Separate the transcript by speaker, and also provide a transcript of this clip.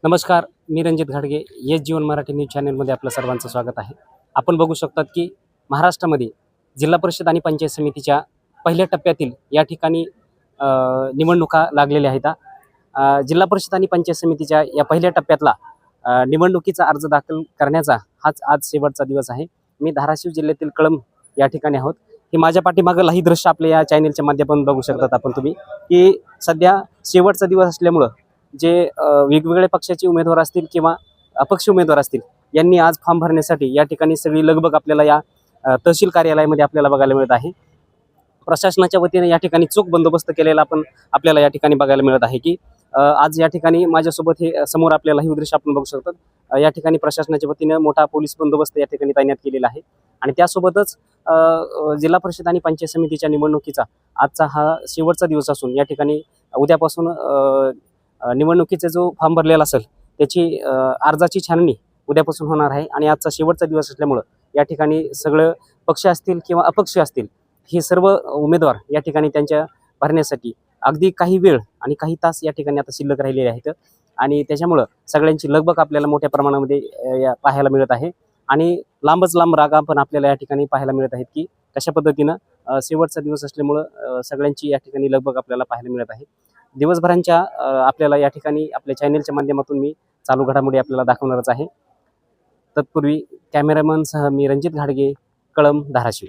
Speaker 1: नमस्कार, मी रणजित घाडगे. येस जीवन मराठी न्यूज चॅनलमध्ये आपलं सर्वांचं स्वागत आहे. आपण बघू शकतात की महाराष्ट्रामध्ये जिल्हा परिषद आणि पंचायत समितीच्या पहिल्या टप्प्यातील या ठिकाणी निवडणुका लागलेल्या आहेत. जिल्हा परिषद आणि पंचायत समितीच्या या पहिल्या टप्प्यातला निवडणुकीचा अर्ज दाखल करण्याचा हाच आज शेवटचा दिवस आहे. मी धाराशिव जिल्ह्यातील कळंब या ठिकाणी आहोत. हे माझ्या पाठीमागं ही दृश्य आपल्या या चॅनलच्या माध्यमातून बघू शकतात आपण तुम्ही की सध्या शेवटचा दिवस असल्यामुळं जे वेगवेगळ्या पक्षाचे उमेदवार असतील किंवा अपक्ष उमेदवार असतील यांनी आज फॉर्म भरण्यासाठी या ठिकाणी सगळी लगबग आपल्याला या तहसील कार्यालयामध्ये आपल्याला बघायला मिळत आहे. प्रशासनाच्या वतीने या ठिकाणी चोख बंदोबस्त केलेला आपण आपल्याला या ठिकाणी बघायला मिळत आहे की आज या ठिकाणी माझ्यासोबत हे समोर आपल्याला ही दृश्य आपण बघू शकतो. या ठिकाणी प्रशासनाच्या वतीने मोठा पोलीस बंदोबस्त या ठिकाणी तैनात केलेला आहे आणि त्यासोबतच जिल्हा परिषद आणि पंचायत समितीच्या निवडणुकीचा आजचा हा शेवटचा दिवस असून या ठिकाणी उद्यापासून निवडणुकीचा जो फॉर्म भरलेला असेल त्याची अर्जाची छाननी उद्यापासून होणार आहे आणि आजचा शेवटचा दिवस असल्यामुळं या ठिकाणी सगळं पक्ष असतील किंवा अपक्ष असतील हे सर्व उमेदवार या ठिकाणी त्यांच्या भरण्यासाठी अगदी काही वेळ आणि काही तास या ठिकाणी आता शिल्लक राहिलेले आहेत आणि त्याच्यामुळं सगळ्यांची लगबग आपल्याला मोठ्या प्रमाणामध्ये पाहायला मिळत आहे आणि लांबच लांब रागा पण आपल्याला या ठिकाणी पाहायला मिळत आहेत की कशा पद्धतीनं शेवटचा दिवस असल्यामुळं सगळ्यांची या ठिकाणी लगबग आपल्याला पाहायला मिळत आहे. दिवसभरांच्या आपल्याला या ठिकाणी आपल्या चॅनेलच्या माध्यमातून मी चालू घडामोडी आपल्याला दाखवणारच आहे. तत्पूर्वी कॅमेरामनसह मी रणजित घाडगे, कळंब, धाराशिव.